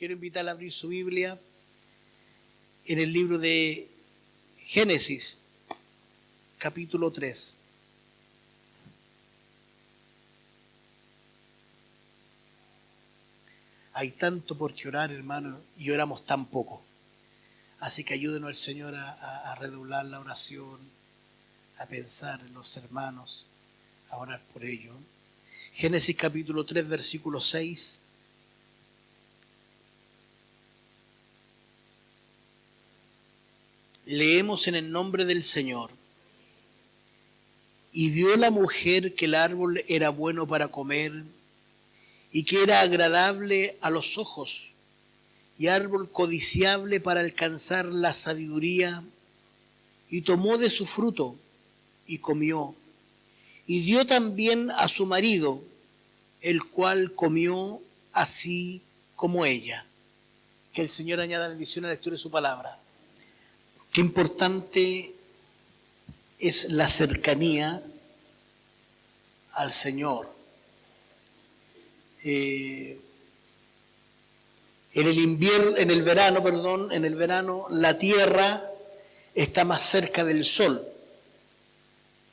Quiero invitarla a abrir su Biblia en el libro de Génesis, capítulo 3. Hay tanto por qué orar, hermano, y oramos tan poco. Así que ayúdenos el Señor a redoblar la oración, a pensar en los hermanos, a orar por ellos. Génesis capítulo 3, versículo 6. Leemos en el nombre del Señor. Y vio la mujer que el árbol era bueno para comer y que era agradable a los ojos y árbol codiciable para alcanzar la sabiduría, y tomó de su fruto y comió, y dio también a su marido, el cual comió así como ella. Que el Señor añada bendición a la lectura de su palabra. Qué importante es la cercanía al Señor. En el verano la tierra está más cerca del sol.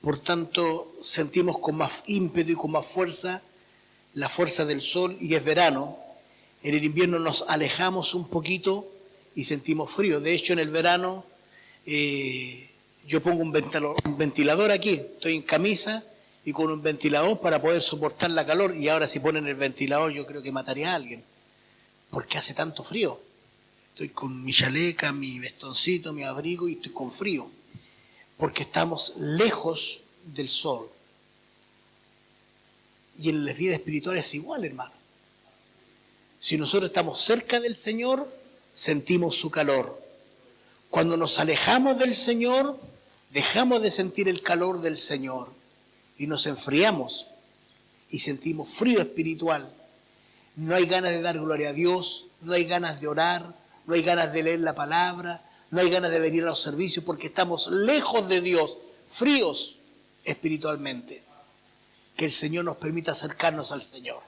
Por tanto, sentimos con más ímpetu y con más fuerza la fuerza del sol, y es verano. En el invierno nos alejamos un poquito y sentimos frío. De hecho, en el verano yo pongo un ventilador aquí. Estoy en camisa y con un ventilador para poder soportar la calor. Y ahora si ponen el ventilador yo creo que mataría a alguien, porque hace tanto frío. Estoy con mi chaleca, mi vestoncito, mi abrigo, y estoy con frío, porque estamos lejos del sol. Y en la vida espiritual es igual, hermano. Si nosotros estamos cerca del Señor, sentimos su calor. Cuando nos alejamos del Señor, dejamos de sentir el calor del Señor y nos enfriamos y sentimos frío espiritual. No hay ganas de dar gloria a Dios, no hay ganas de orar, no hay ganas de leer la palabra, no hay ganas de venir a los servicios, porque estamos lejos de Dios, fríos espiritualmente. Que el Señor nos permita acercarnos al Señor.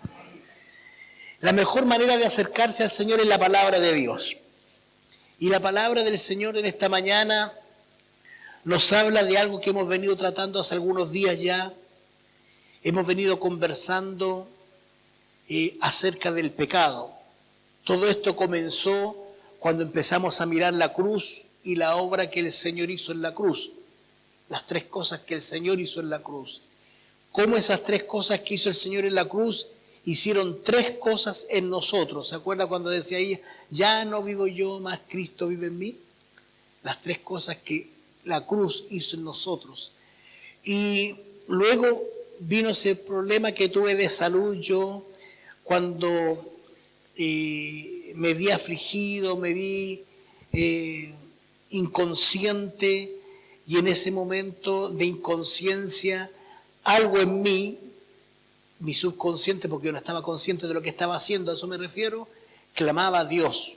La mejor manera de acercarse al Señor es la palabra de Dios. Y la palabra del Señor en esta mañana nos habla de algo que hemos venido tratando hace algunos días ya. Hemos venido conversando acerca del pecado. Todo esto comenzó cuando empezamos a mirar la cruz y la obra que el Señor hizo en la cruz. Las tres cosas que el Señor hizo en la cruz. Cómo esas tres cosas que hizo el Señor en la cruz hicieron tres cosas en nosotros. ¿Se acuerda cuando decía ella, ya no vivo yo, más Cristo vive en mí? Las tres cosas que la cruz hizo en nosotros. Y luego vino ese problema que tuve de salud yo, cuando me vi afligido, me vi inconsciente, y en ese momento de inconsciencia, algo en mí, mi subconsciente, porque yo no estaba consciente de lo que estaba haciendo, a eso me refiero, clamaba a Dios.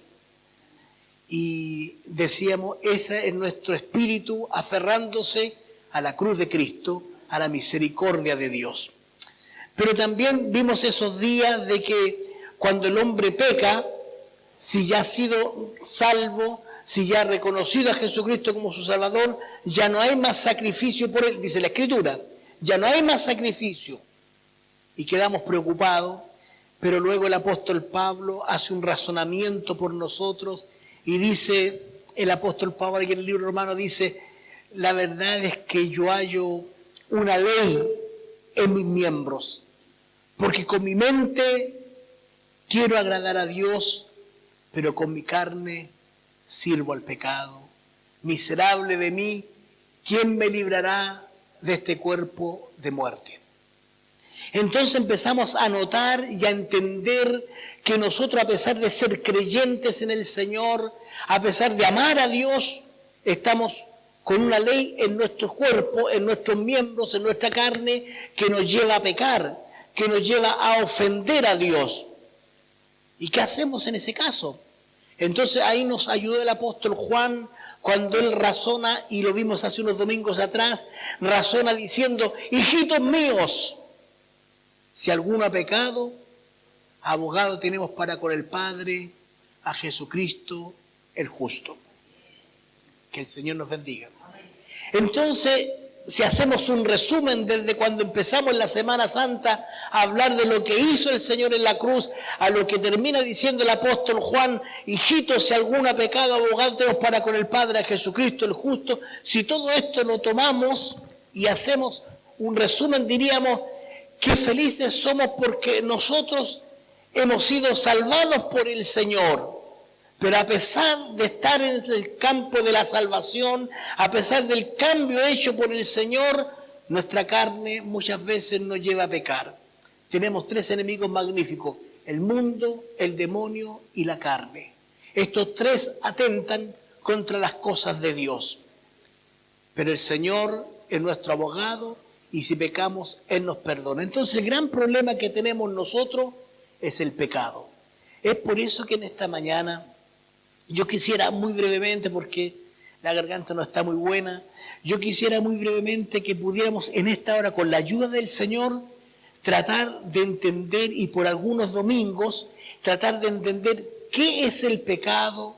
Y decíamos, ese es nuestro espíritu aferrándose a la cruz de Cristo, a la misericordia de Dios. Pero también vimos esos días de que cuando el hombre peca, si ya ha sido salvo, si ya ha reconocido a Jesucristo como su Salvador, ya no hay más sacrificio por él, dice la Escritura, ya no hay más sacrificio. Y quedamos preocupados, pero luego el apóstol Pablo hace un razonamiento por nosotros y dice, el apóstol Pablo en el libro romano dice, la verdad es que yo hallo una ley en mis miembros, porque con mi mente quiero agradar a Dios, pero con mi carne sirvo al pecado. Miserable de mí, ¿quién me librará de este cuerpo de muerte? Entonces empezamos a notar y a entender que nosotros, a pesar de ser creyentes en el Señor, a pesar de amar a Dios, estamos con una ley en nuestro cuerpo, en nuestros miembros, en nuestra carne, que nos lleva a pecar, que nos lleva a ofender a Dios. ¿Y qué hacemos en ese caso? Entonces ahí nos ayudó el apóstol Juan, cuando él razona, y lo vimos hace unos domingos atrás, razona diciendo, hijitos míos, si alguno ha pecado, abogado tenemos para con el Padre, a Jesucristo el justo. Que el Señor nos bendiga. Entonces, si hacemos un resumen desde cuando empezamos en la Semana Santa a hablar de lo que hizo el Señor en la cruz, a lo que termina diciendo el apóstol Juan, hijitos, si alguno ha pecado, abogado tenemos para con el Padre, a Jesucristo el justo. Si todo esto lo tomamos y hacemos un resumen, diríamos que felices somos porque nosotros hemos sido salvados por el Señor. Pero a pesar de estar en el campo de la salvación, a pesar del cambio hecho por el Señor, nuestra carne muchas veces nos lleva a pecar. Tenemos 3 enemigos magníficos: el mundo, el demonio y la carne. Estos 3 atentan contra las cosas de Dios. Pero el Señor es nuestro abogado y si pecamos, Él nos perdona. Entonces el gran problema que tenemos nosotros es el pecado. Es por eso que en esta mañana yo quisiera muy brevemente, porque la garganta no está muy buena, yo quisiera muy brevemente que pudiéramos en esta hora, con la ayuda del Señor, tratar de entender, y por algunos domingos, tratar de entender qué es el pecado,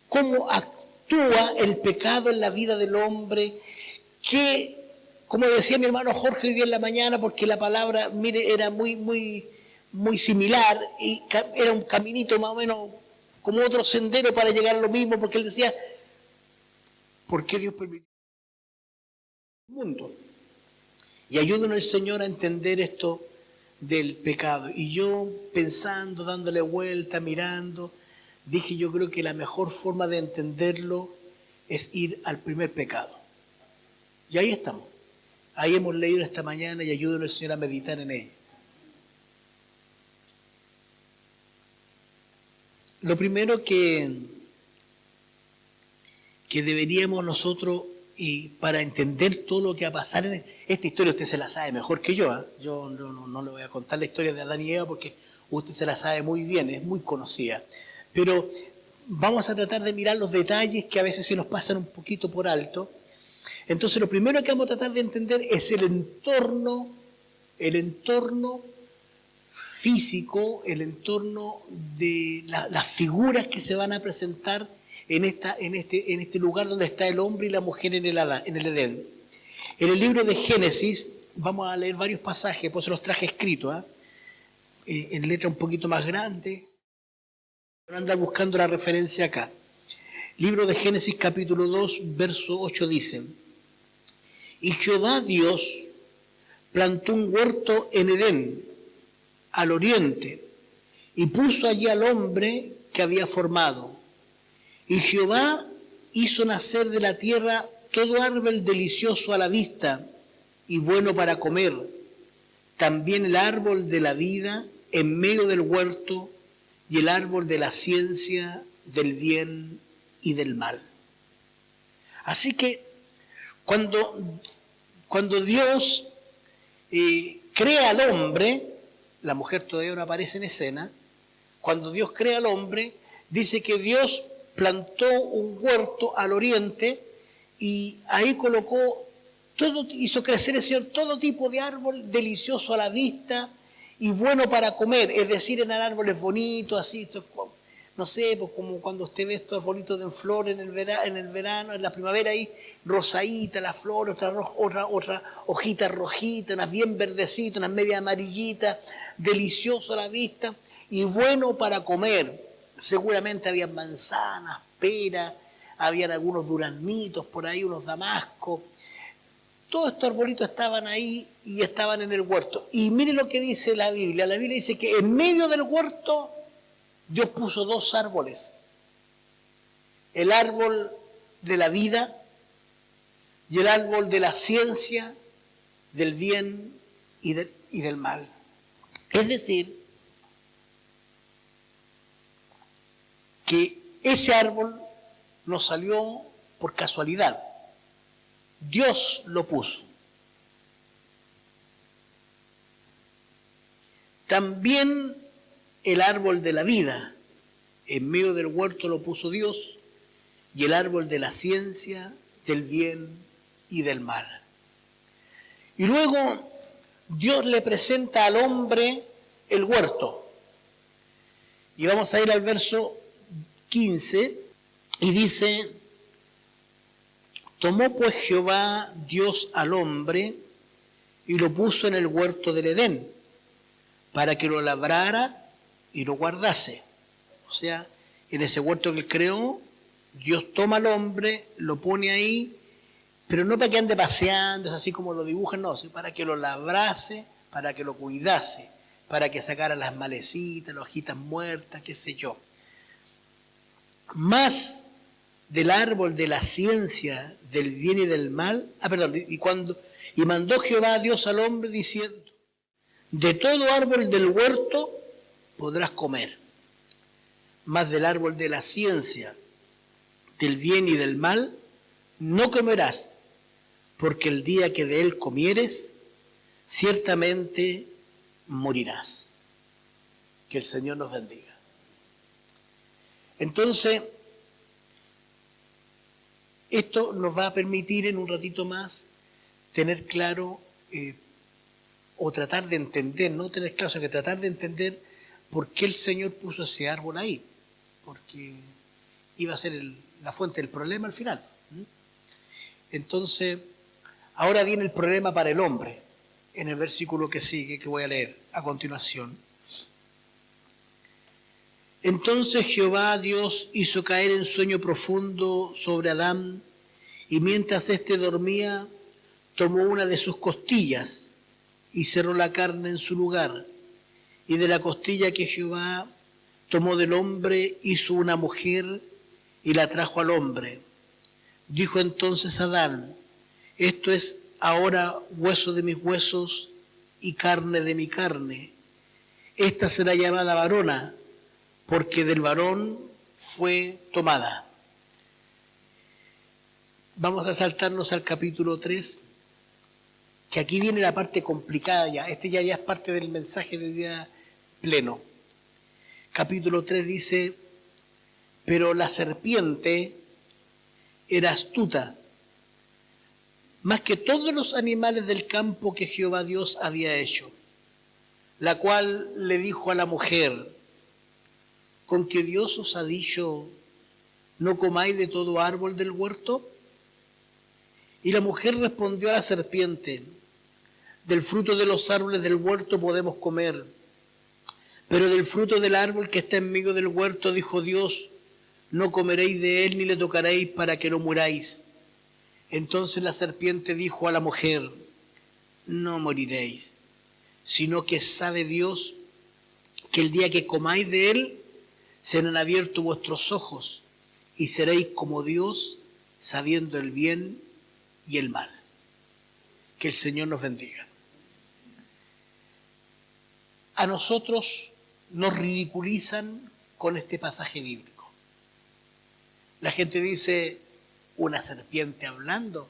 cómo actúa el pecado en la vida del hombre, que, como decía mi hermano Jorge hoy día en la mañana, porque la palabra, mire, era muy similar, y era un caminito más o menos como otro sendero para llegar a lo mismo, porque él decía, ¿por qué Dios permitió el mundo? Y ayúdanos el Señor a entender esto del pecado. Y yo pensando, dándole vuelta, mirando, dije, yo creo que la mejor forma de entenderlo es ir al primer pecado. Y ahí estamos. Ahí hemos leído esta mañana y ayúdanos el Señor a meditar en ello. Lo primero que deberíamos nosotros, y para entender todo lo que va a pasar en esta historia, usted se la sabe mejor que yo, ¿eh? Yo no le voy a contar la historia de Adán y Eva porque usted se la sabe muy bien, es muy conocida. Pero vamos a tratar de mirar los detalles que a veces se nos pasan un poquito por alto. Entonces lo primero que vamos a tratar de entender es el entorno físico, el entorno de las figuras que se van a presentar en este lugar donde está el hombre y la mujer en el Edén. En el libro de Génesis vamos a leer varios pasajes, por eso los traje escritos, en letra un poquito más grande. Van a andar buscando la referencia acá. Libro de Génesis capítulo 2, verso 8 dice: y Jehová Dios plantó un huerto en Edén, al oriente, y puso allí al hombre que había formado. Y Jehová hizo nacer de la tierra todo árbol delicioso a la vista y bueno para comer, también el árbol de la vida en medio del huerto y el árbol de la ciencia del bien y del mal. Así que cuando Dios crea al hombre, la mujer todavía no aparece en escena, cuando Dios crea al hombre, dice que Dios plantó un huerto al oriente y ahí hizo crecer el Señor todo tipo de árbol delicioso a la vista y bueno para comer, es decir, eran árboles bonitos, así, no sé, pues como cuando usted ve estos arbolitos de flor en el verano, en la primavera ahí, rosadita la flor, otra hojita rojita, unas bien verdecitas, unas medias amarillitas, delicioso a la vista y bueno para comer. Seguramente había manzanas, peras, habían algunos duraznitos por ahí, unos damascos. Todos estos arbolitos estaban ahí y estaban en el huerto. Y mire lo que dice la Biblia. La Biblia dice que en medio del huerto Dios puso 2 árboles. El árbol de la vida y el árbol de la ciencia, del bien y del mal. Es decir, que ese árbol no salió por casualidad. Dios lo puso. También el árbol de la vida, en medio del huerto lo puso Dios, y el árbol de la ciencia, del bien y del mal. Y luego Dios le presenta al hombre el huerto. Y vamos a ir al verso 15, y dice: tomó pues Jehová Dios al hombre y lo puso en el huerto del Edén, para que lo labrara y lo guardase. O sea, en ese huerto que él creó, Dios toma al hombre, lo pone ahí, pero no para que ande paseando, es así como lo dibujan, no, sino para que lo labrase, para que lo cuidase, para que sacara las malecitas, las hojitas muertas, qué sé yo. Más del árbol de la ciencia del bien y del mal, y mandó Jehová Dios al hombre diciendo: de todo árbol del huerto podrás comer, mas del árbol de la ciencia del bien y del mal no comerás, porque el día que de él comieres, ciertamente morirás. Que el Señor nos bendiga. Entonces, esto nos va a permitir en un ratito más tener claro, o tratar de entender, no tener claro, sino que tratar de entender por qué el Señor puso ese árbol ahí, porque iba a ser la fuente del problema al final. Entonces, ahora viene el problema para el hombre, en el versículo que sigue, que voy a leer a continuación. Entonces Jehová Dios hizo caer en sueño profundo sobre Adán, y mientras éste dormía, tomó una de sus costillas y cerró la carne en su lugar. Y de la costilla que Jehová tomó del hombre, hizo una mujer y la trajo al hombre. Dijo entonces Adán: esto es ahora hueso de mis huesos y carne de mi carne. Esta será llamada varona, porque del varón fue tomada. Vamos a saltarnos al capítulo 3, que aquí viene la parte complicada ya. Ya es parte del mensaje del día pleno. Capítulo 3 dice: pero la serpiente era astuta, más que todos los animales del campo que Jehová Dios había hecho, la cual le dijo a la mujer: ¿con que Dios os ha dicho, no comáis de todo árbol del huerto? Y la mujer respondió a la serpiente: del fruto de los árboles del huerto podemos comer, pero del fruto del árbol que está en medio del huerto, dijo Dios, no comeréis de él ni le tocaréis, para que no muráis. Entonces la serpiente dijo a la mujer: no moriréis, sino que sabe Dios que el día que comáis de él, serán abiertos vuestros ojos, y seréis como Dios, sabiendo el bien y el mal. Que el Señor nos bendiga. A nosotros nos ridiculizan con este pasaje bíblico. La gente dice: una serpiente hablando,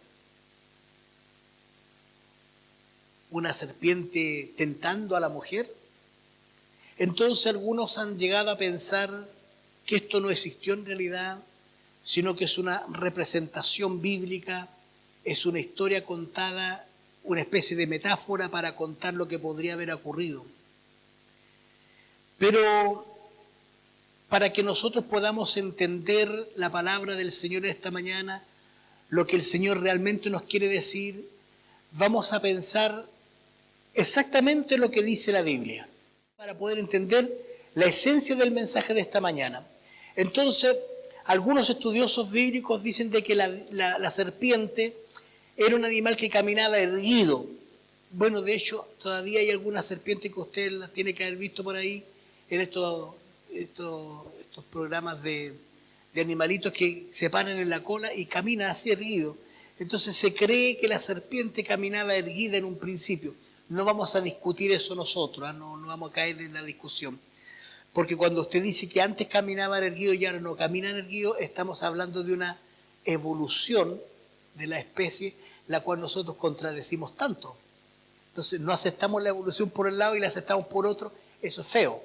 una serpiente tentando a la mujer. Entonces algunos han llegado a pensar que esto no existió en realidad, sino que es una representación bíblica, es una historia contada, una especie de metáfora para contar lo que podría haber ocurrido. Pero para que nosotros podamos entender la palabra del Señor esta mañana, lo que el Señor realmente nos quiere decir, vamos a pensar exactamente lo que dice la Biblia, para poder entender la esencia del mensaje de esta mañana. Entonces, algunos estudiosos bíblicos dicen de que la serpiente era un animal que caminaba erguido. Bueno, de hecho, todavía hay algunas serpientes que usted las tiene que haber visto por ahí, en estos programas de animalitos que se paran en la cola y caminan así erguido. Entonces se cree que la serpiente caminaba erguida en un principio. No vamos a discutir eso nosotros, no vamos a caer en la discusión. Porque cuando usted dice que antes caminaban erguido y ahora no caminan erguido, estamos hablando de una evolución de la especie, la cual nosotros contradecimos tanto. Entonces no aceptamos la evolución por un lado y la aceptamos por otro, eso es feo.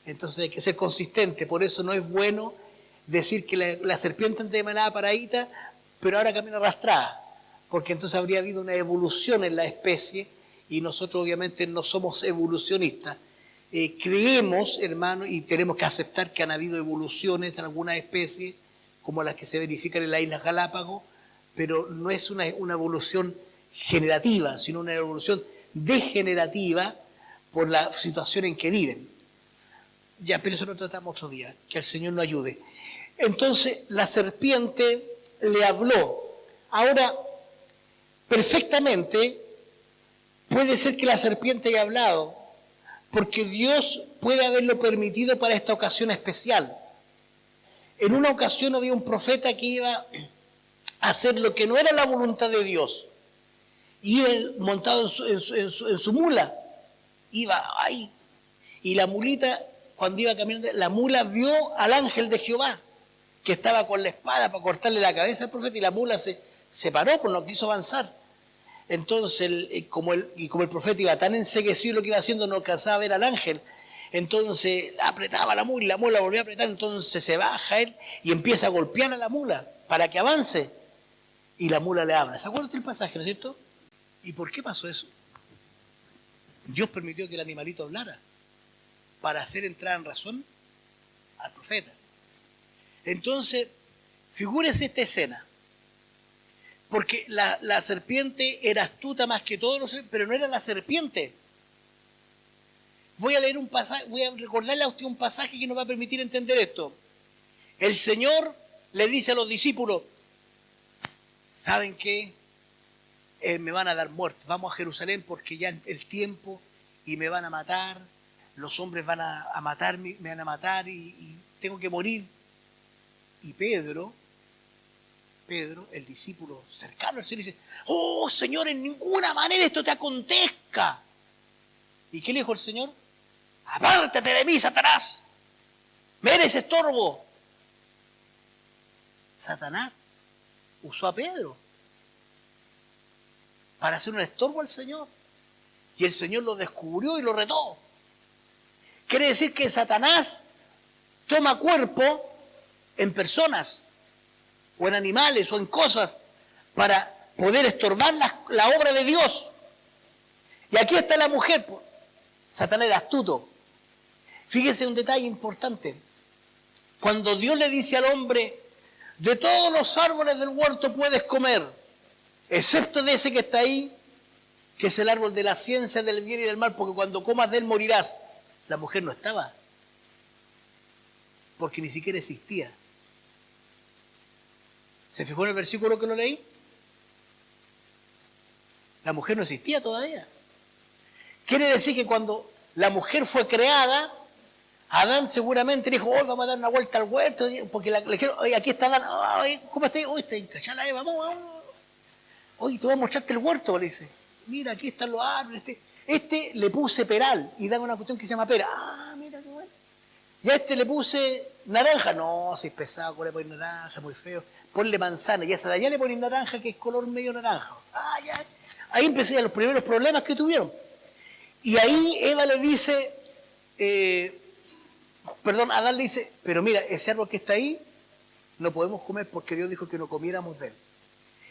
Entonces hay que ser consistente, por eso no es bueno decir que la serpiente antes caminaba paradita, pero ahora camina arrastrada, porque entonces habría habido una evolución en la especie y nosotros obviamente no somos evolucionistas. creemos, hermano, y tenemos que aceptar que han habido evoluciones en algunas especies, como las que se verifican en las Islas Galápagos, pero no es una evolución generativa, sino una evolución degenerativa por la situación en que viven. Ya, pero eso lo tratamos otro día, que el Señor nos ayude. Entonces, la serpiente le habló. Ahora, perfectamente, puede ser que la serpiente haya hablado, porque Dios puede haberlo permitido para esta ocasión especial. En una ocasión había un profeta que iba a hacer lo que no era la voluntad de Dios. Iba montado en su mula. Iba ahí. Y la mulita, cuando iba caminando, la mula vio al ángel de Jehová, que estaba con la espada para cortarle la cabeza al profeta, y la mula se paró, pero no quiso avanzar. Entonces, como el profeta iba tan enseguecido lo que iba haciendo, no alcanzaba a ver al ángel. Entonces apretaba la mula y la mula volvió a apretar, entonces se baja él y empieza a golpear a la mula para que avance. Y la mula le habla. ¿Se acuerdan del pasaje, no es cierto? ¿Y por qué pasó eso? Dios permitió que el animalito hablara para hacer entrar en razón al profeta. Entonces, figúrese esta escena. Porque la serpiente era astuta más que todos los, pero no era la serpiente. Voy a leer un pasaje, voy a recordarle a usted un pasaje que nos va a permitir entender esto. El Señor le dice a los discípulos, ¿saben qué? Me van a dar muerte. Vamos a Jerusalén porque ya el tiempo y me van a matar. Los hombres van a matarme, me van a matar y tengo que morir. Y Pedro, el discípulo cercano al Señor, dice, oh Señor, en ninguna manera esto te acontezca. ¿Y qué le dijo el Señor? Apártate de mí, Satanás. Me eres estorbo. Satanás usó a Pedro para hacer un estorbo al Señor. Y el Señor lo descubrió y lo retó. Quiere decir que Satanás toma cuerpo en personas, o en animales, o en cosas, para poder estorbar la obra de Dios. Y aquí está la mujer. Satanás era astuto. Fíjese un detalle importante. Cuando Dios le dice al hombre, de todos los árboles del huerto puedes comer, excepto de ese que está ahí, que es el árbol de la ciencia del bien y del mal, porque cuando comas de él morirás. La mujer no estaba, porque ni siquiera existía. ¿Se fijó en el versículo que lo leí? La mujer no existía todavía. Quiere decir que cuando la mujer fue creada, Adán seguramente dijo, hoy vamos a dar una vuelta al huerto, porque le dijeron, oye, aquí está Adán, ¿cómo está? Hoy está encachada, vamos. Oye, te voy a mostrarte el huerto, le dice. Mira, aquí están los árboles. Este le puse peral y dan una cuestión que se llama pera. Ah, mira qué bueno. Y a este le puse naranja. No, si es pesado, ¿cómo le pones naranja? Muy feo. Ponle manzana. Y a esa de allá le ponen naranja, que es color medio naranja. Ah, ya. Ahí empecé a los primeros problemas que tuvieron. Y ahí Eva le dice, Adán le dice, pero mira, ese árbol que está ahí, no podemos comer porque Dios dijo que no comiéramos de él.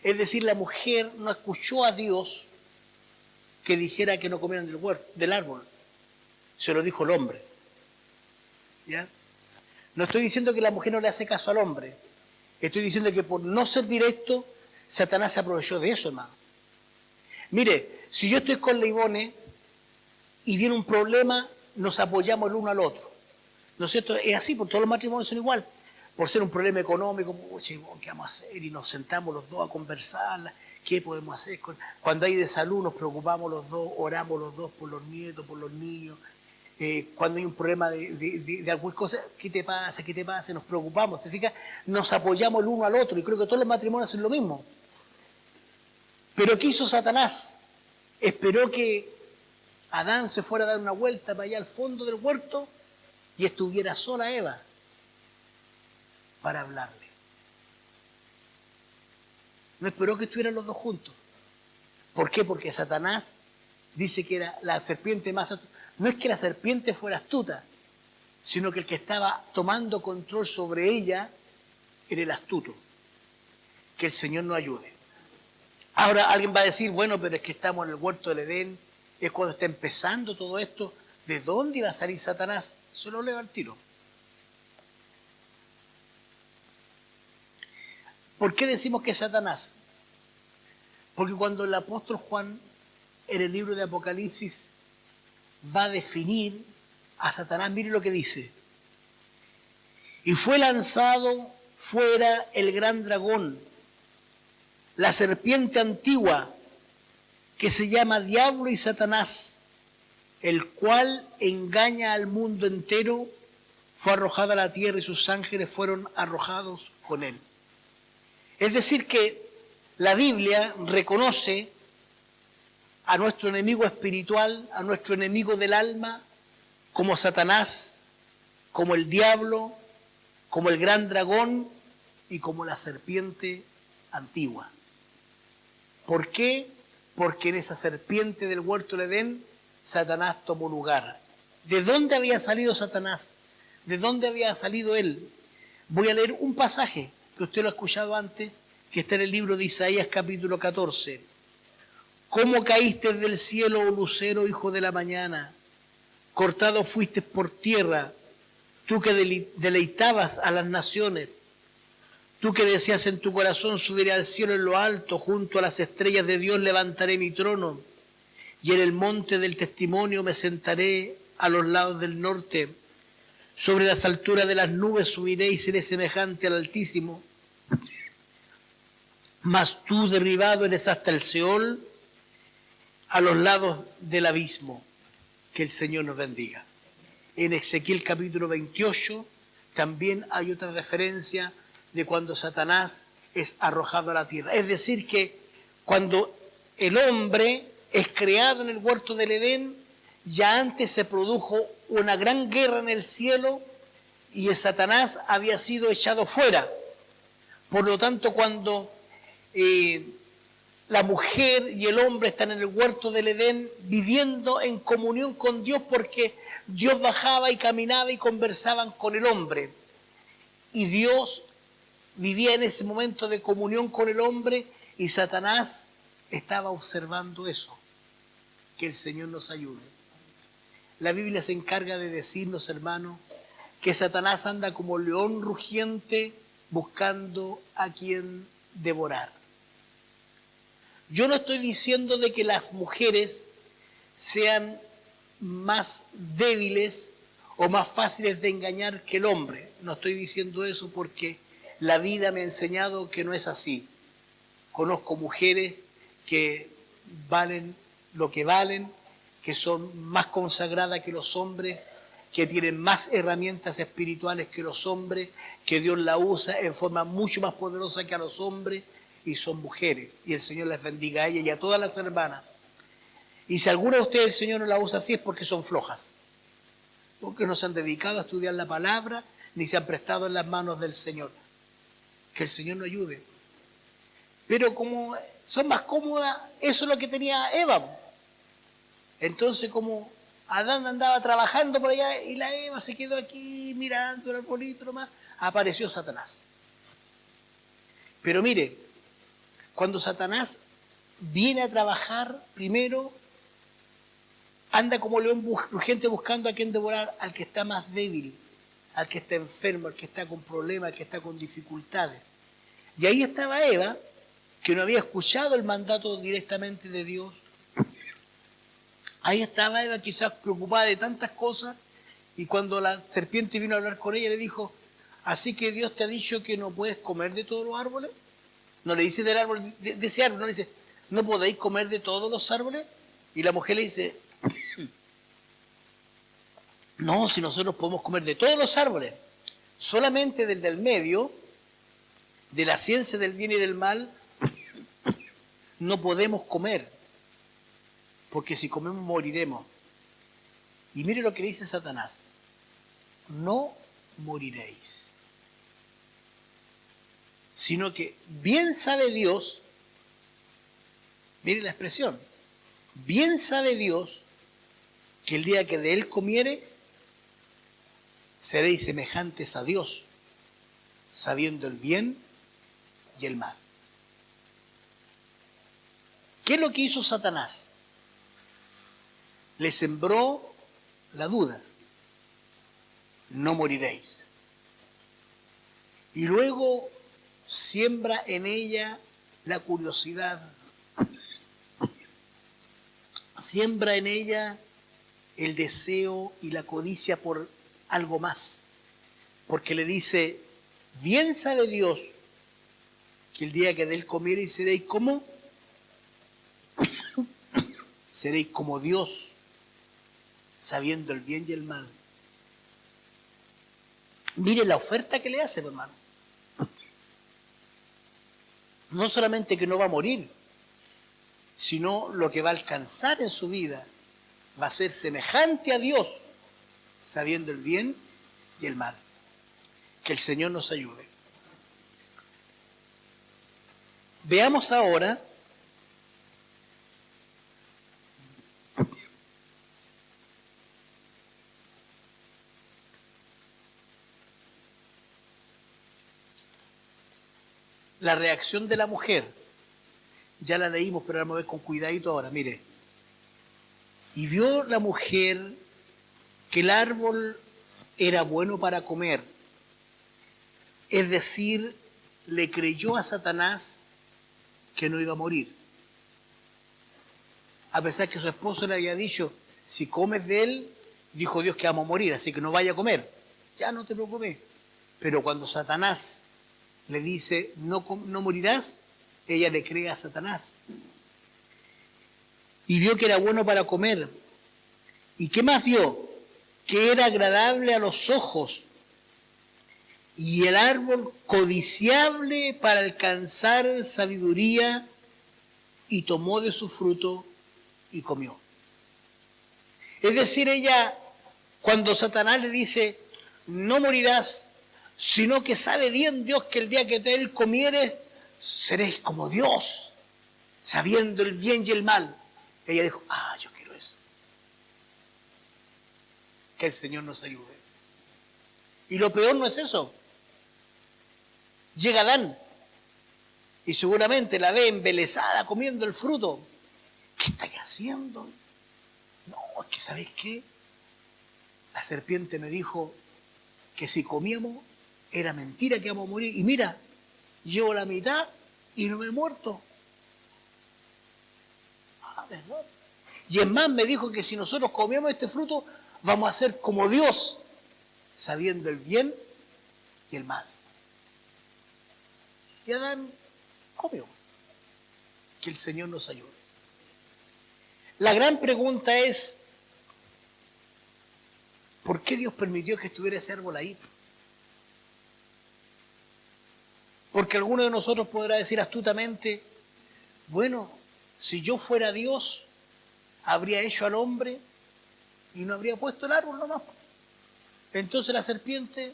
Es decir, la mujer no escuchó a Dios que dijera que no comieran del árbol. Se lo dijo el hombre. ¿Ya? No estoy diciendo que la mujer no le hace caso al hombre. Estoy diciendo que por no ser directo, Satanás se aprovechó de eso, hermano. Mire, si yo estoy con la Ivone y viene un problema, nos apoyamos el uno al otro. ¿No es cierto? Es así, porque todos los matrimonios son igual. Por ser un problema económico, ¿qué vamos a hacer? Y nos sentamos los dos a conversar. ¿Qué podemos hacer? Cuando hay de salud nos preocupamos los dos, oramos los dos por los nietos, por los niños. Cuando hay un problema de alguna cosa, ¿qué te pasa? ¿Qué te pasa? Nos preocupamos, ¿se fija? Nos apoyamos el uno al otro y creo que todos los matrimonios hacen lo mismo. Pero ¿qué hizo Satanás? Esperó que Adán se fuera a dar una vuelta para allá al fondo del huerto y estuviera sola Eva para hablarle. No esperó que estuvieran los dos juntos. ¿Por qué? Porque Satanás dice que era la serpiente más astuta. No es que la serpiente fuera astuta, sino que el que estaba tomando control sobre ella era el astuto. Que el Señor nos ayude. Ahora alguien va a decir, bueno, pero es que estamos en el huerto del Edén, es cuando está empezando todo esto. ¿De dónde iba a salir Satanás? Se lo leo al tiro. ¿Por qué decimos que es Satanás? Porque cuando el apóstol Juan, en el libro de Apocalipsis, va a definir a Satanás, mire lo que dice. Y fue lanzado fuera el gran dragón, la serpiente antigua, que se llama Diablo y Satanás, el cual engaña al mundo entero, fue arrojado a la tierra y sus ángeles fueron arrojados con él. Es decir que la Biblia reconoce a nuestro enemigo espiritual, a nuestro enemigo del alma, como Satanás, como el diablo, como el gran dragón y como la serpiente antigua. ¿Por qué? Porque en esa serpiente del huerto del Edén, Satanás tomó lugar. ¿De dónde había salido Satanás? ¿De dónde había salido él? Voy a leer un pasaje que usted lo ha escuchado antes, que está en el libro de Isaías capítulo 14. ¿Cómo caíste del cielo, oh lucero, hijo de la mañana? Cortado fuiste por tierra, tú que deleitabas a las naciones, tú que decías en tu corazón, subiré al cielo en lo alto, junto a las estrellas de Dios levantaré mi trono, y en el monte del testimonio me sentaré a los lados del norte. Sobre las alturas de las nubes subiré y seré semejante al Altísimo. Mas tú derribado eres hasta el Seol, a los lados del abismo. Que el Señor nos bendiga. En Ezequiel capítulo 28 también hay otra referencia de cuando Satanás es arrojado a la tierra. Es decir que cuando el hombre es creado en el huerto del Edén, ya antes se produjo una gran guerra en el cielo y Satanás había sido echado fuera. Por lo tanto, cuando la mujer y el hombre están en el huerto del Edén viviendo en comunión con Dios, porque Dios bajaba y caminaba y conversaban con el hombre. Y Dios vivía en ese momento de comunión con el hombre y Satanás estaba observando eso. Que el Señor nos ayude. La Biblia se encarga de decirnos, hermanos, que Satanás anda como león rugiente buscando a quien devorar. Yo no estoy diciendo de que las mujeres sean más débiles o más fáciles de engañar que el hombre. No estoy diciendo eso porque la vida me ha enseñado que no es así. Conozco mujeres que valen lo que valen, que son más consagradas que los hombres, que tienen más herramientas espirituales que los hombres, que Dios la usa en forma mucho más poderosa que a los hombres, y son mujeres. Y el Señor les bendiga a ellas y a todas las hermanas. Y si alguna de ustedes el Señor no la usa así es porque son flojas, porque no se han dedicado a estudiar la palabra, ni se han prestado en las manos del Señor. Que el Señor nos ayude. Pero como son más cómodas, eso es lo que tenía Eva. Entonces, como Adán andaba trabajando por allá y la Eva se quedó aquí mirando el arbolito nomás, apareció Satanás. Pero mire, cuando Satanás viene a trabajar, primero anda como león rugiente buscando a quien devorar, al que está más débil, al que está enfermo, al que está con problemas, al que está con dificultades. Y ahí estaba Eva, que no había escuchado el mandato directamente de Dios. Ahí estaba Eva quizás preocupada de tantas cosas, y cuando la serpiente vino a hablar con ella le dijo, ¿así que Dios te ha dicho que no puedes comer de todos los árboles? No le dice del árbol, de ese árbol, no le dice, ¿no podéis comer de todos los árboles? Y la mujer le dice, no, si nosotros podemos comer de todos los árboles, solamente del del medio, de la ciencia del bien y del mal, no podemos comer, porque si comemos moriremos. Y mire lo que dice Satanás, no moriréis, sino que bien sabe Dios, mire la expresión, bien sabe Dios que el día que de él comiereis, seréis semejantes a Dios, sabiendo el bien y el mal. ¿Qué es lo que hizo Satanás? Le sembró la duda. No moriréis. Y luego siembra en ella la curiosidad. Siembra en ella el deseo y la codicia por algo más. Porque le dice, bien sabe Dios que el día que de él comiereis seréis como seréis como Dios, sabiendo el bien y el mal. Mire la oferta que le hace, hermano. No solamente que no va a morir, sino lo que va a alcanzar en su vida va a ser semejante a Dios, sabiendo el bien y el mal. Que el Señor nos ayude. Veamos ahora la reacción de la mujer. Ya la leímos, pero vamos a ver con cuidadito ahora. Mire. Y vio la mujer que el árbol era bueno para comer. Es decir, le creyó a Satanás que no iba a morir. A pesar que su esposo le había dicho, si comes de él, dijo Dios que vamos a morir, así que no vaya a comer. Ya no te preocupes. Pero cuando Satanás le dice, no morirás, ella le cree a Satanás. Y vio que era bueno para comer. ¿Y qué más vio? Que era agradable a los ojos y el árbol codiciable para alcanzar sabiduría, y tomó de su fruto y comió. Es decir, ella, cuando Satanás le dice, no morirás, sino que sabe bien Dios que el día que de él comieres, seréis como Dios, sabiendo el bien y el mal. Ella dijo, yo quiero eso. Que el Señor nos ayude. Y lo peor no es eso. Llega Adán y seguramente la ve embelesada comiendo el fruto. ¿Qué estáis haciendo? No, es que ¿sabéis qué? La serpiente me dijo que si comíamos era mentira que íbamos a morir. Y mira, llevo la mitad y no me he muerto. ¿Verdad? Y es más, me dijo que si nosotros comíamos este fruto, vamos a ser como Dios, sabiendo el bien y el mal. Y Adán comió. Que el Señor nos ayude. La gran pregunta es, ¿por qué Dios permitió que estuviera ese árbol ahí? Porque alguno de nosotros podrá decir astutamente, bueno, si yo fuera Dios, habría hecho al hombre y no habría puesto el árbol nomás. Entonces la serpiente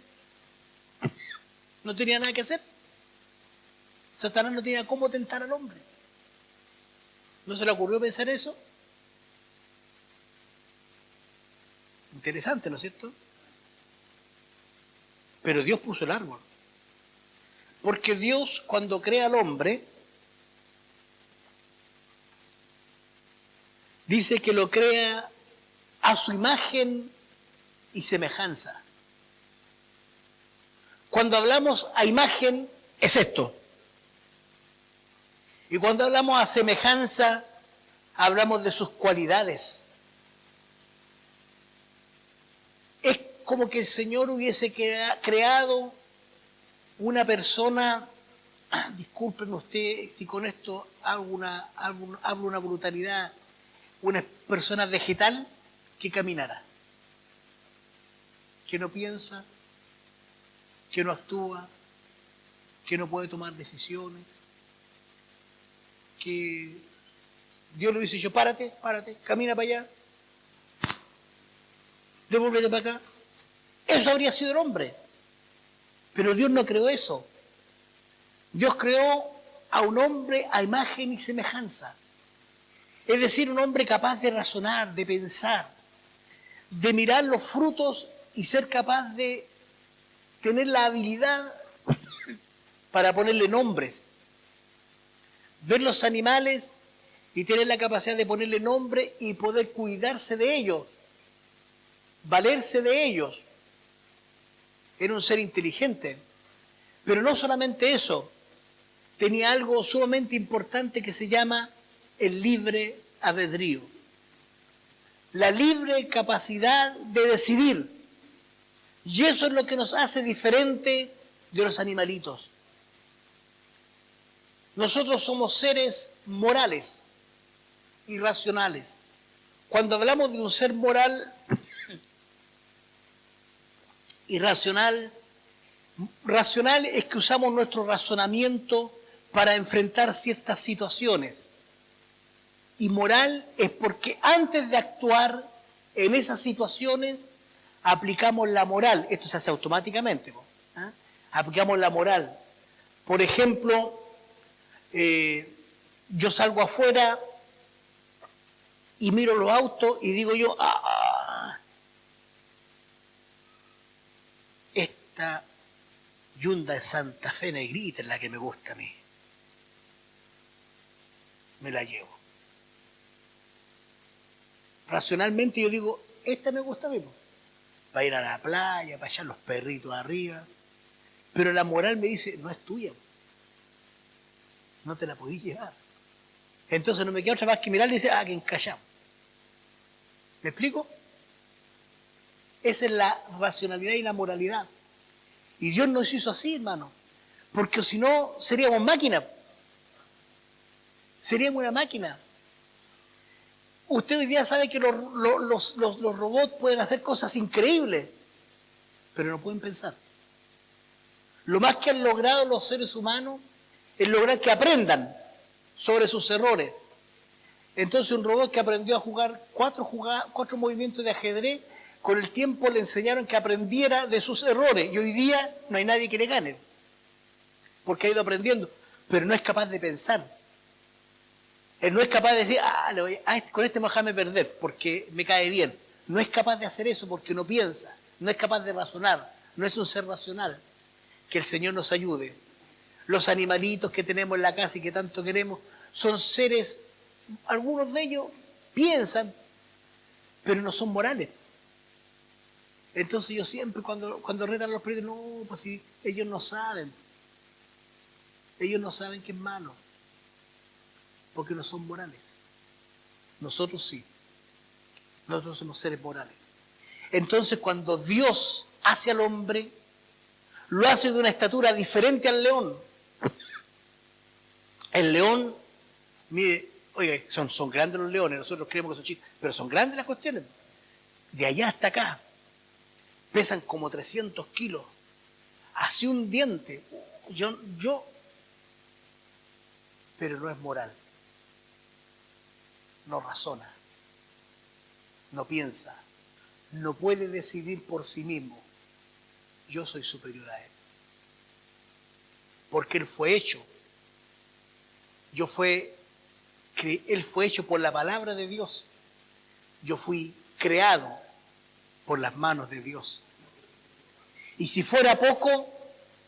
no tenía nada que hacer. Satanás no tenía cómo tentar al hombre. ¿No se le ocurrió pensar eso? Interesante, ¿no es cierto? Pero Dios puso el árbol. Porque Dios, cuando crea al hombre, dice que lo crea a su imagen y semejanza. Cuando hablamos a imagen, es esto. Y cuando hablamos a semejanza, hablamos de sus cualidades. Es como que el Señor hubiese creado una persona, discúlpenme usted si con esto hablo una brutalidad, una persona vegetal que caminara, que no piensa, que no actúa, que no puede tomar decisiones, que Dios le hubiese dicho, párate, camina para allá, devuélvete para acá. Eso habría sido el hombre. Pero Dios no creó eso. Dios creó a un hombre a imagen y semejanza. Es decir, un hombre capaz de razonar, de pensar, de mirar los frutos y ser capaz de tener la habilidad para ponerle nombres. Ver los animales y tener la capacidad de ponerle nombre y poder cuidarse de ellos. valerse de ellos. Era un ser inteligente. Pero no solamente eso, tenía algo sumamente importante que se llama el libre albedrío. La libre capacidad de decidir. Y eso es lo que nos hace diferente de los animalitos. Nosotros somos seres morales y racionales. Cuando hablamos de un ser moral y racional es que usamos nuestro razonamiento para enfrentar ciertas situaciones. Y moral es porque antes de actuar en esas situaciones aplicamos la moral. Esto se hace automáticamente. ¿Eh? Aplicamos la moral. Por ejemplo, yo salgo afuera y miro los autos y digo yo, esta Hyundai Santa Fe negrita es la que me gusta a mí. Me la llevo. Racionalmente yo digo, esta me gusta a mí. Para ir a la playa, para echar los perritos arriba. Pero la moral me dice, no es tuya. No te la podís llevar. Entonces no me queda otra más que mirar y decir, que encallamos. ¿Me explico? Esa es la racionalidad y la moralidad. Y Dios nos hizo así, hermano. Porque si no, seríamos máquinas. Seríamos una máquina. Usted hoy día sabe que los robots pueden hacer cosas increíbles, pero no pueden pensar. Lo más que han logrado los seres humanos es lograr que aprendan sobre sus errores. Entonces un robot que aprendió a jugar cuatro movimientos de ajedrez, con el tiempo le enseñaron que aprendiera de sus errores. Y hoy día no hay nadie que le gane, porque ha ido aprendiendo, pero no es capaz de pensar. Él no es capaz de decir, con este me voy a dejarme perder, porque me cae bien. No es capaz de hacer eso porque no piensa, no es capaz de razonar, no es un ser racional. Que el Señor nos ayude. Los animalitos que tenemos en la casa y que tanto queremos son seres, algunos de ellos piensan, pero no son morales. Entonces yo siempre cuando retan a los perritos, no, pues si ellos no saben. Ellos no saben que es malo, porque no son morales. Nosotros sí. Nosotros somos seres morales. Entonces cuando Dios hace al hombre, lo hace de una estatura diferente al león. El león, mire, oye, son grandes los leones, nosotros creemos que son chicos, pero son grandes las cuestiones. De allá hasta acá, pesan como 300 kilos. Así un diente. Pero no es moral. No razona. No piensa. No puede decidir por sí mismo. Yo soy superior a él. Porque él fue hecho. Él fue hecho por la palabra de Dios. Yo fui creado por las manos de Dios. Y si fuera poco,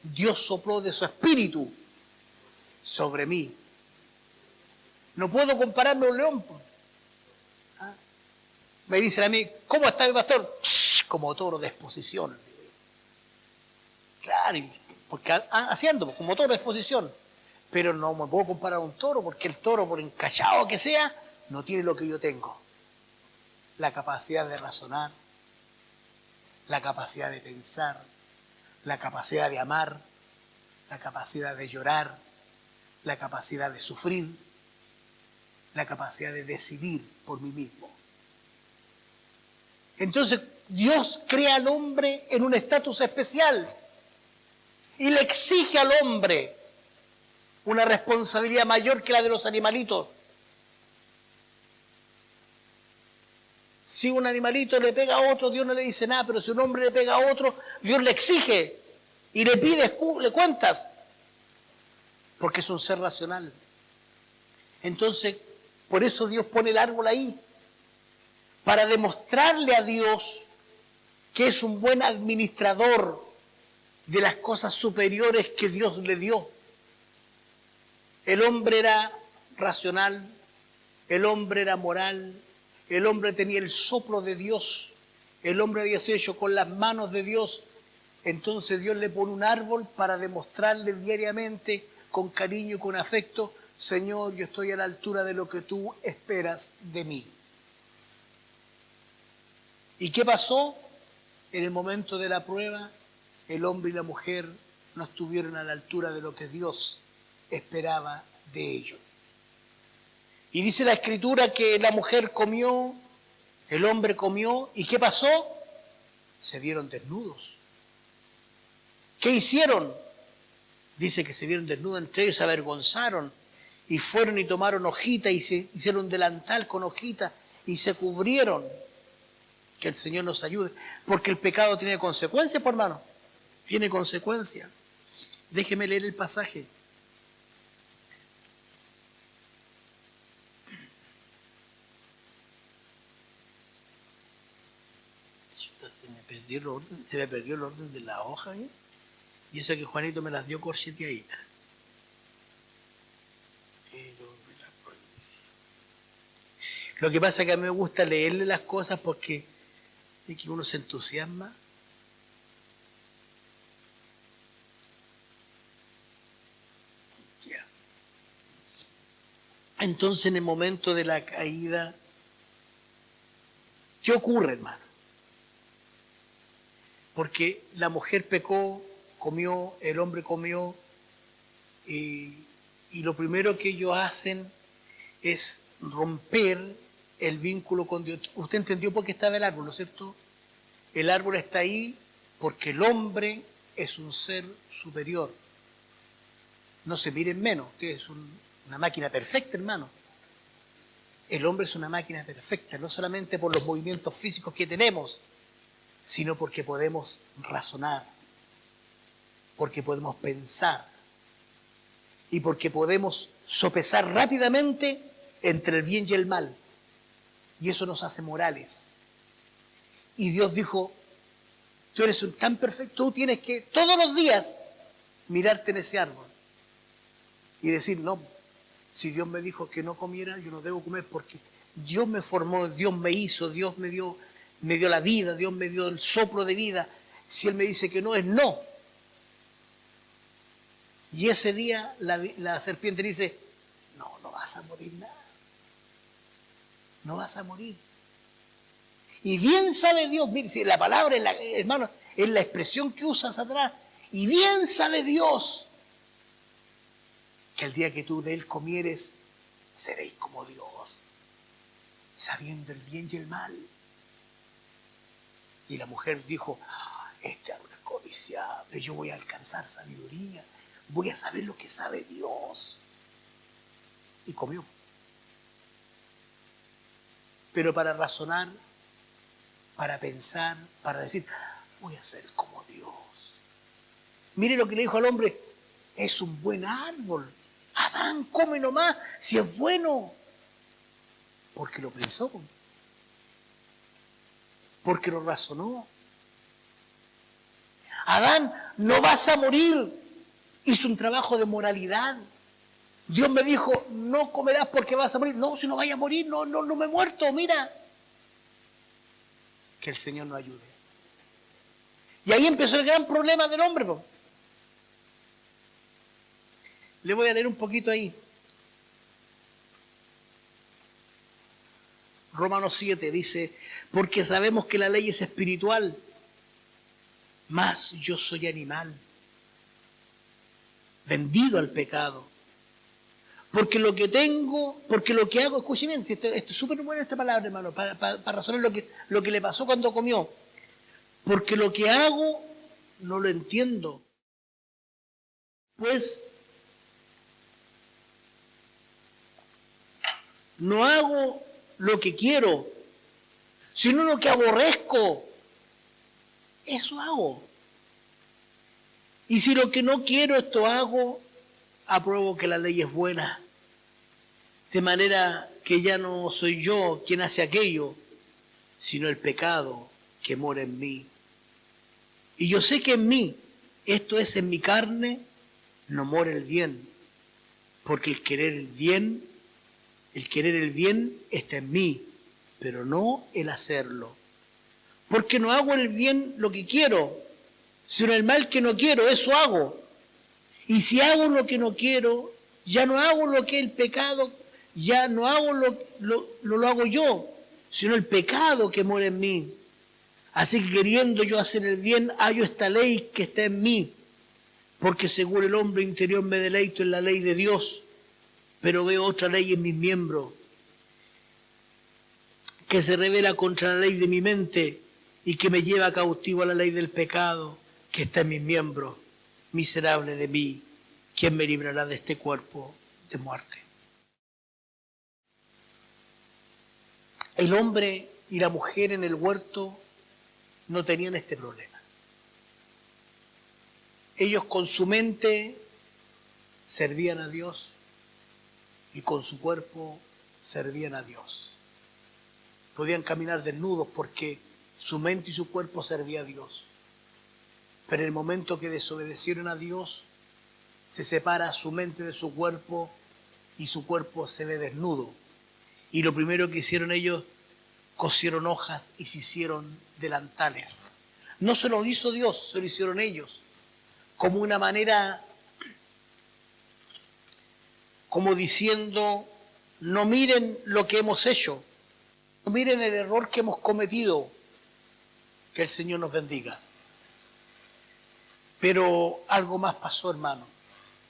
Dios sopló de su espíritu sobre mí. No puedo compararme a un león. Me dicen a mí, ¿cómo está mi pastor? Como toro de exposición. Claro, porque haciendo como toro de exposición. Pero no me puedo comparar a un toro, porque el toro, por encachado que sea, no tiene lo que yo tengo. La capacidad de razonar, la capacidad de pensar, la capacidad de amar, la capacidad de llorar, la capacidad de sufrir, la capacidad de decidir por mí mismo. Entonces, Dios crea al hombre en un estatus especial y le exige al hombre una responsabilidad mayor que la de los animalitos. Si un animalito le pega a otro, Dios no le dice nada, pero si un hombre le pega a otro, Dios le exige y le pide, le cuentas, porque es un ser racional. Entonces, por eso Dios pone el árbol ahí, para demostrarle a Dios que es un buen administrador de las cosas superiores que Dios le dio. El hombre era racional, el hombre era moral, el hombre tenía el soplo de Dios El hombre había sido hecho con las manos de Dios. Entonces Dios le pone un árbol para demostrarle diariamente, con cariño y con afecto: Señor, yo estoy a la altura de lo que tú esperas de mí. ¿Y qué pasó? En el momento de la prueba, el hombre y la mujer no estuvieron a la altura de lo que Dios esperaba de ellos. Y dice la Escritura que la mujer comió, el hombre comió, ¿y qué pasó? Se vieron desnudos. ¿Qué hicieron? Dice que se vieron desnudos entre ellos, se avergonzaron y fueron y tomaron hojita y se hicieron un delantal con hojita y se cubrieron. Que el Señor nos ayude, porque el pecado tiene consecuencias, por hermano. Tiene consecuencias. Déjeme leer el pasaje. Se me perdió el orden de la hoja, ¿eh? Y eso que Juanito me las dio corcheteaditas. Lo que pasa es que a mí me gusta leerle las cosas porque es que uno se entusiasma. Ya. Entonces, en el momento de la caída, ¿qué ocurre, hermano? Porque la mujer pecó, comió, el hombre comió, y lo primero que ellos hacen es romper el vínculo con Dios. Usted entendió por qué estaba el árbol, ¿no es cierto? El árbol está ahí porque el hombre es un ser superior. No se miren menos, usted es una máquina perfecta, hermano. El hombre es una máquina perfecta, no solamente por los movimientos físicos que tenemos, sino porque podemos razonar, porque podemos pensar y porque podemos sopesar rápidamente entre el bien y el mal. Y eso nos hace morales. Y Dios dijo: tú eres tan perfecto, tú tienes que todos los días mirarte en ese árbol y decir: no, si Dios me dijo que no comiera, yo no debo comer, porque Dios me formó, Dios me hizo, Dios me dio la vida, Dios me dio el soplo de vida. Si Él me dice que no, es no. Y ese día la serpiente dice: no vas a morir nada. No vas a morir. Y bien sabe Dios, mire, si la palabra, hermano, es la expresión que usa Satanás. Y bien sabe Dios que el día que tú de él comieres, seréis como Dios, sabiendo el bien y el mal. Y la mujer dijo: este árbol es codiciable, yo voy a alcanzar sabiduría, voy a saber lo que sabe Dios. Y comió. Pero para razonar, para pensar, para decir: voy a ser como Dios. Mire lo que le dijo al hombre: es un buen árbol. Adán, come nomás, si es bueno. Porque lo pensó, porque lo razonó. Adán, no vas a morir. Hizo un trabajo de moralidad. Dios me dijo: no comerás porque vas a morir. No, si no vaya a morir, no me he muerto, mira. Que el Señor nos ayude. Y ahí empezó el gran problema del hombre. Le voy a leer un poquito ahí. Romanos 7 dice: porque sabemos que la ley es espiritual, mas yo soy animal, vendido al pecado. Porque lo que hago, escuchen bien, esto es súper buena esta palabra, hermano, para razonar lo que le pasó cuando comió. Porque lo que hago no lo entiendo. Pues no hago lo que quiero, sino lo que aborrezco. Eso hago. Y si lo que no quiero esto hago, apruebo que la ley es buena. De manera que ya no soy yo quien hace aquello, sino el pecado que mora en mí. Y yo sé que en mí, esto es en mi carne, no mora el bien. Porque el querer el bien está en mí, pero no el hacerlo. Porque no hago el bien lo que quiero, sino el mal que no quiero, eso hago. Y si hago lo que no quiero, ya no hago lo que es el pecado, ya no hago lo hago yo, sino el pecado que mora en mí. Así que queriendo yo hacer el bien, hallo esta ley que está en mí, porque según el hombre interior me deleito en la ley de Dios, pero veo otra ley en mis miembros, que se revela contra la ley de mi mente y que me lleva cautivo a la ley del pecado que está en mis miembros. Miserable de mí, ¿quién me librará de este cuerpo de muerte? El hombre y la mujer en el huerto no tenían este problema. Ellos con su mente servían a Dios y con su cuerpo servían a Dios. Podían caminar desnudos porque su mente y su cuerpo servían a Dios. Pero en el momento que desobedecieron a Dios, se separa su mente de su cuerpo y su cuerpo se ve desnudo. Y lo primero que hicieron ellos, cosieron hojas y se hicieron delantales. No se lo hizo Dios, se lo hicieron ellos. Como una manera, como diciendo, no miren lo que hemos hecho, no miren el error que hemos cometido, que el Señor nos bendiga. Pero algo más pasó, hermano,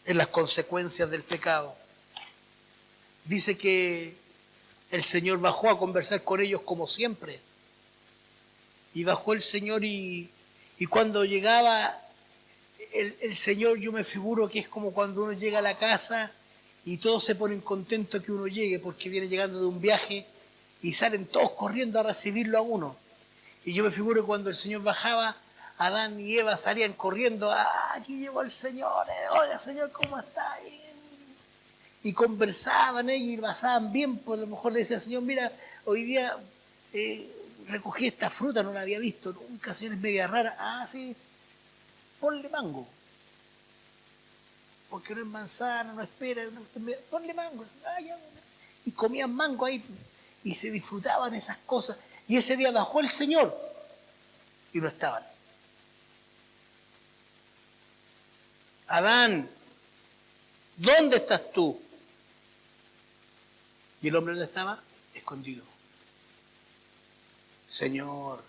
en las consecuencias del pecado. Dice que el Señor bajó a conversar con ellos como siempre. Y bajó el Señor y cuando llegaba el Señor, yo me figuro que es como cuando uno llega a la casa y todos se ponen contentos que uno llegue porque viene llegando de un viaje y salen todos corriendo a recibirlo a uno. Y yo me figuro que cuando el Señor bajaba, Adán y Eva salían corriendo, aquí llegó el Señor, oiga Señor, ¿cómo está? Y conversaban ellos y pasaban bien, por lo mejor le decía, Señor, mira, hoy día recogí esta fruta, no la había visto nunca, Señor, es media rara. Sí, ponle mango. Porque no es manzana, no espera, ponle mango. Y comían mango ahí y se disfrutaban esas cosas. Y ese día bajó el Señor y no estaban. Adán, ¿dónde estás tú? ¿Y el hombre dónde estaba? Escondido. Señor,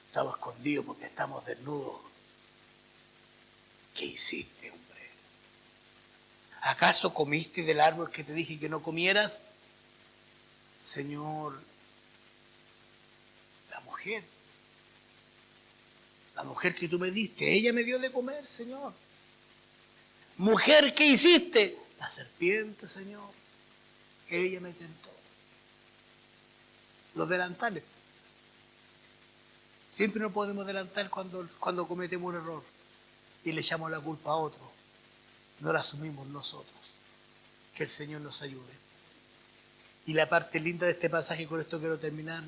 estamos escondidos porque estamos desnudos. ¿Qué hiciste, hombre? ¿Acaso comiste del árbol que te dije que no comieras? Señor, la mujer que tú me diste, ella me dio de comer, Señor. Mujer, ¿qué hiciste? La serpiente, Señor, ella me tentó. Los delantales. Siempre no podemos delantar cuando cometemos un error y le echamos la culpa a otro. No la asumimos nosotros. Que el Señor nos ayude. Y la parte linda de este pasaje, con esto quiero terminar,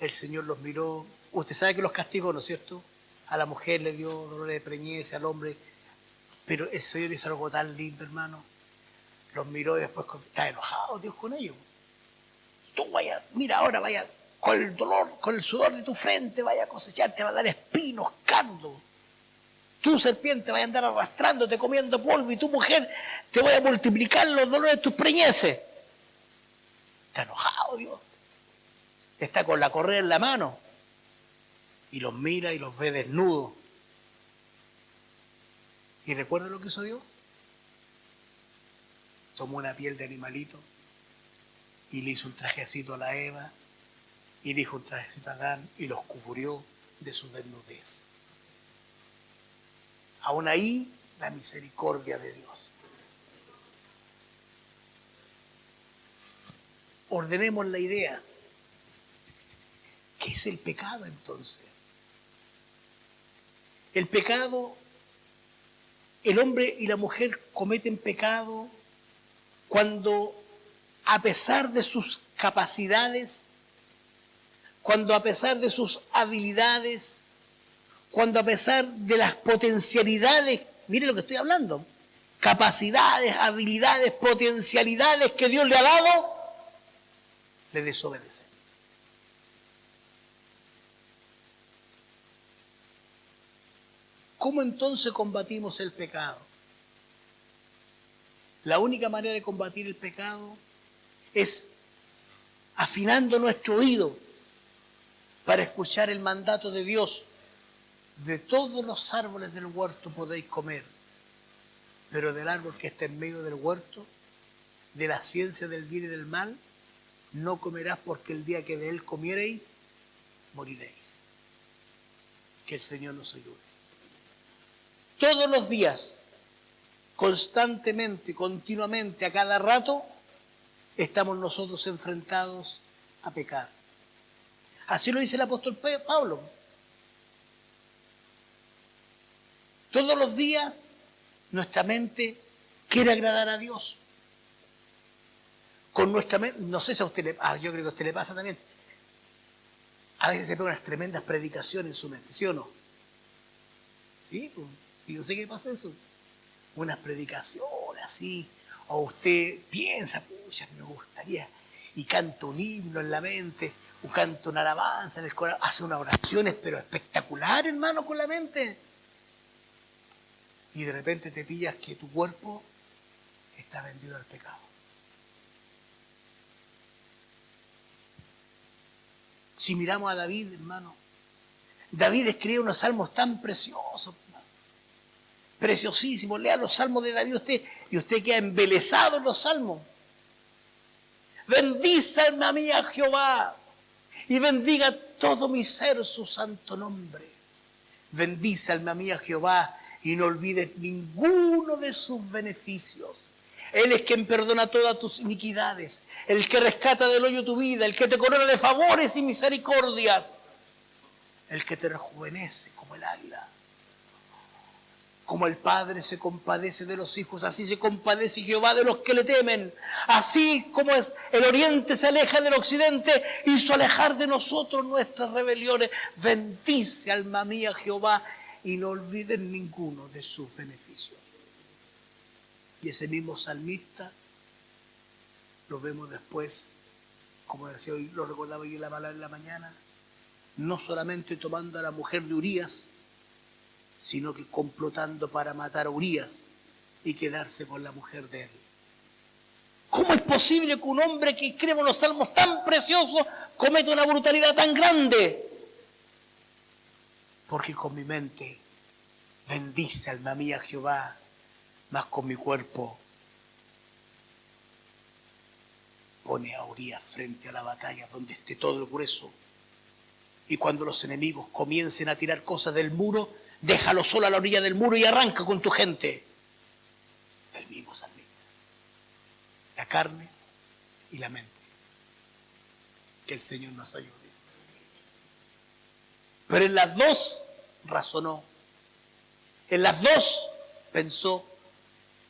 el Señor los miró. Usted sabe que los castigó, ¿no es cierto? A la mujer le dio dolores de preñez, al hombre. Pero el Señor hizo algo tan lindo, hermano. Los miró y después está enojado Dios con ellos. Tú vaya, mira ahora, vaya con el dolor, con el sudor de tu frente, vaya a cosechar, te va a dar espinos, cardo. Tú, serpiente, vaya a andar arrastrándote, comiendo polvo, y tu mujer, te voy a multiplicar los dolores de tus preñeces. Está enojado Dios. Está con la correa en la mano. Y los mira y los ve desnudos. ¿Y recuerda lo que hizo Dios? Tomó una piel de animalito y le hizo un trajecito a la Eva y le hizo un trajecito a Adán y los cubrió de su desnudez. Aún ahí, la misericordia de Dios. Ordenemos la idea. ¿Qué es el pecado entonces? El pecado, el hombre y la mujer cometen pecado cuando, a pesar de sus capacidades, cuando a pesar de sus habilidades, cuando a pesar de las potencialidades, mire lo que estoy hablando, capacidades, habilidades, potencialidades que Dios le ha dado, le desobedecen. ¿Cómo entonces combatimos el pecado? La única manera de combatir el pecado es afinando nuestro oído para escuchar el mandato de Dios. De todos los árboles del huerto podéis comer, pero del árbol que está en medio del huerto, de la ciencia del bien y del mal, no comerás, porque el día que de él comiereis, moriréis. Que el Señor nos ayude. Todos los días, constantemente, continuamente, a cada rato, estamos nosotros enfrentados a pecar. Así lo dice el apóstol Pablo. Todos los días nuestra mente quiere agradar a Dios. Con nuestra mente, no sé si a usted yo creo que a usted le pasa también. A veces se pegan unas tremendas predicaciones en su mente, ¿sí o no? Sí, pues, sí, yo sé que pasa eso. Unas predicaciones así, o usted piensa, pucha, me gustaría, y canta un himno en la mente, o canta una alabanza en el corazón, hace unas oraciones, pero espectaculares, hermano, con la mente. Y de repente te pillas que tu cuerpo está vendido al pecado. Si miramos a David, hermano, David escribe unos salmos tan preciosos, hermano, preciosísimos. Lea los salmos de David usted, y usted queda embelesado en los salmos. Bendice alma mía Jehová, y bendiga todo mi ser su santo nombre. Bendice alma mía Jehová, y no olvides ninguno de sus beneficios. Él es quien perdona todas tus iniquidades, el que rescata del hoyo tu vida, el que te corona de favores y misericordias, el que te rejuvenece como el águila. Como el Padre se compadece de los hijos, así se compadece Jehová de los que le temen. Así como es el oriente se aleja del occidente, hizo alejar de nosotros nuestras rebeliones. Bendice, alma mía, Jehová, y no olvides ninguno de sus beneficios. Y ese mismo salmista lo vemos después, como decía hoy, lo recordaba yo en la palabra en la mañana, no solamente tomando a la mujer de Urías, sino que complotando para matar a Urías y quedarse con la mujer de él. ¿Cómo es posible que un hombre que escribe unos salmos tan preciosos cometa una brutalidad tan grande? Porque con mi mente bendice, alma mía, Jehová, mas con mi cuerpo pone a Urías frente a la batalla donde esté todo el grueso. Y cuando los enemigos comiencen a tirar cosas del muro, déjalo solo a la orilla del muro y arranca con tu gente. El mismo salmista. La carne y la mente. Que el Señor nos ayude. Pero en las dos razonó. En las dos pensó.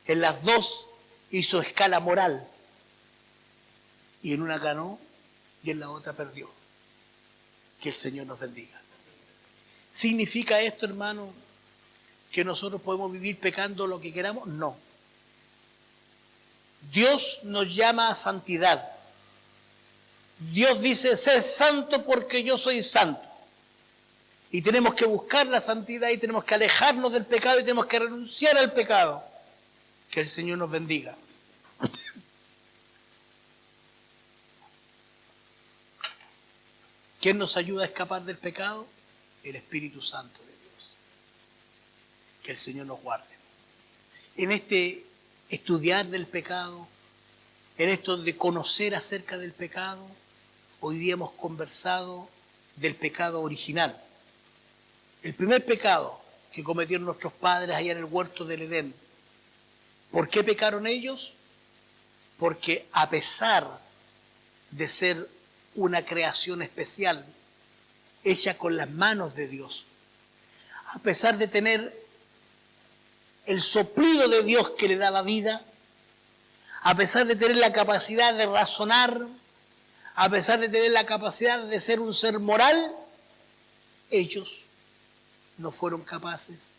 En las dos hizo escala moral. Y en una ganó y en la otra perdió. Que el Señor nos bendiga. ¿Significa esto, hermano, que nosotros podemos vivir pecando lo que queramos? No. Dios nos llama a santidad. Dios dice, sé santo porque yo soy santo. Y tenemos que buscar la santidad y tenemos que alejarnos del pecado y tenemos que renunciar al pecado. Que el Señor nos bendiga. ¿Quién nos ayuda a escapar del pecado? El Espíritu Santo de Dios. Que el Señor nos guarde. En este estudiar del pecado, en esto de conocer acerca del pecado, hoy día hemos conversado del pecado original. El primer pecado que cometieron nuestros padres allá en el huerto del Edén. ¿Por qué pecaron ellos? Porque a pesar de ser una creación especial, hecha con las manos de Dios, a pesar de tener el soplido de Dios que le daba vida, a pesar de tener la capacidad de razonar, a pesar de tener la capacidad de ser un ser moral, ellos no fueron capaces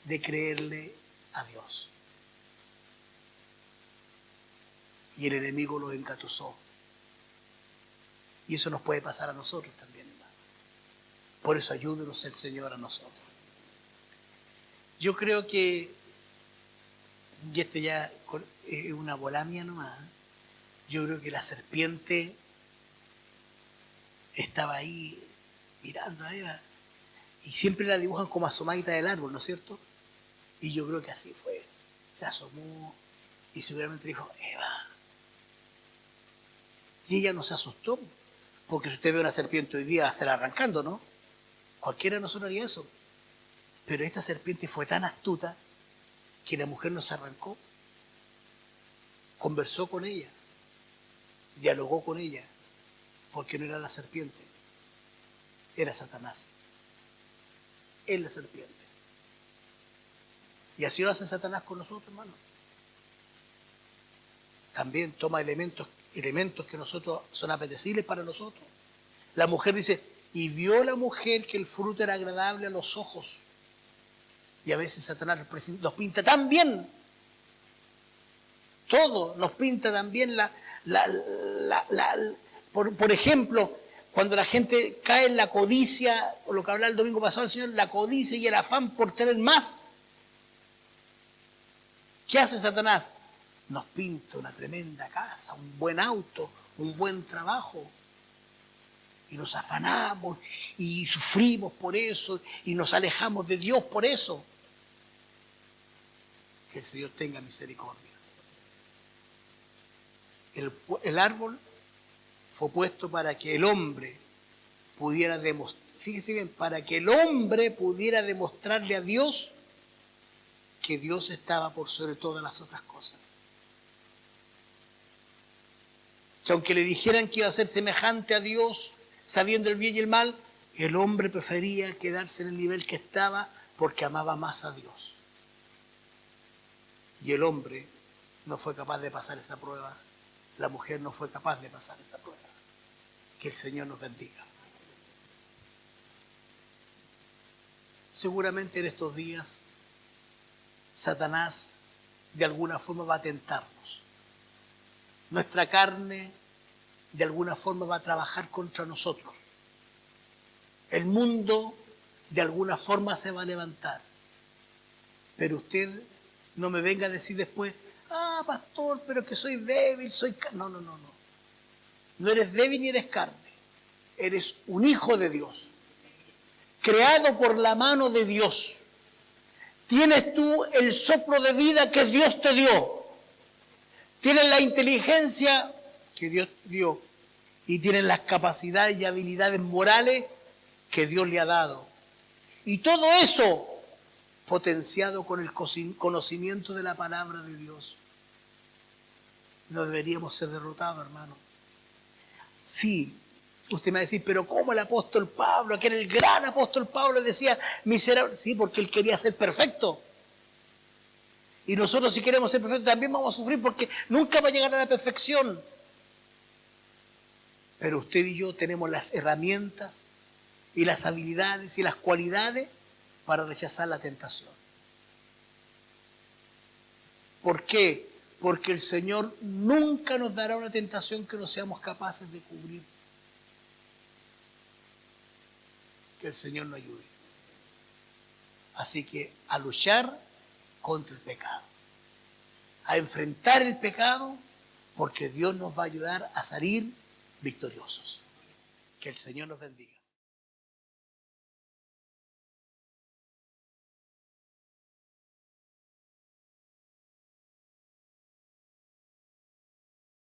de creerle a Dios. Y el enemigo los engatusó. Y eso nos puede pasar a nosotros también, hermano. Por eso ayúdenos el Señor a nosotros. Yo creo que, y esto ya es una bola mía nomás, yo creo que la serpiente estaba ahí mirando a Eva y siempre la dibujan como asomadita del árbol, ¿no es cierto? Y yo creo que así fue. Se asomó y seguramente dijo, Eva. Y ella no se asustó, porque si usted ve una serpiente hoy día, se la arrancando, ¿no? Cualquiera de nosotros haría eso. Pero esta serpiente fue tan astuta que la mujer no se arrancó. Conversó con ella, dialogó con ella, porque no era la serpiente, era Satanás. Es la serpiente. Y así lo hace Satanás con nosotros, hermano. También toma elementos que nosotros son apetecibles para nosotros. La mujer dice, y vio la mujer que el fruto era agradable a los ojos. Y a veces Satanás nos pinta tan bien. Todo nos pinta también por ejemplo, cuando la gente cae en la codicia, o lo que hablaba el domingo pasado el Señor, la codicia y el afán por tener más. ¿Qué hace Satanás? Nos pinta una tremenda casa, un buen auto, un buen trabajo. Y nos afanamos y sufrimos por eso y nos alejamos de Dios por eso. Que el Señor tenga misericordia. El árbol fue puesto para que el hombre pudiera demostrar, fíjese bien, para que el hombre pudiera demostrarle a Dios que Dios estaba por sobre todas las otras cosas. Que aunque le dijeran que iba a ser semejante a Dios, sabiendo el bien y el mal, el hombre prefería quedarse en el nivel que estaba porque amaba más a Dios. Y el hombre no fue capaz de pasar esa prueba. La mujer no fue capaz de pasar esa prueba. Que el Señor nos bendiga. Seguramente en estos días Satanás de alguna forma va a tentarnos. Nuestra carne de alguna forma va a trabajar contra nosotros. El mundo de alguna forma se va a levantar. Pero usted no me venga a decir después, pastor, pero que soy débil, soy carne. No. No eres débil ni eres carne. Eres un hijo de Dios, creado por la mano de Dios. Tienes tú el soplo de vida que Dios te dio. Tienes la inteligencia que Dios dio. Y tienes las capacidades y habilidades morales que Dios le ha dado. Y todo eso potenciado con el conocimiento de la palabra de Dios. No deberíamos ser derrotados, hermano. Sí, usted me va a decir, pero ¿cómo el apóstol Pablo, que era el gran apóstol Pablo, decía miserable? Sí, porque él quería ser perfecto. Y nosotros, si queremos ser perfectos, también vamos a sufrir porque nunca va a llegar a la perfección. Pero usted y yo tenemos las herramientas y las habilidades y las cualidades para rechazar la tentación. ¿Por qué? Porque el Señor nunca nos dará una tentación que no seamos capaces de cubrir. Que el Señor nos ayude. Así que a luchar contra el pecado. A enfrentar el pecado, porque Dios nos va a ayudar a salir victoriosos. Que el Señor nos bendiga.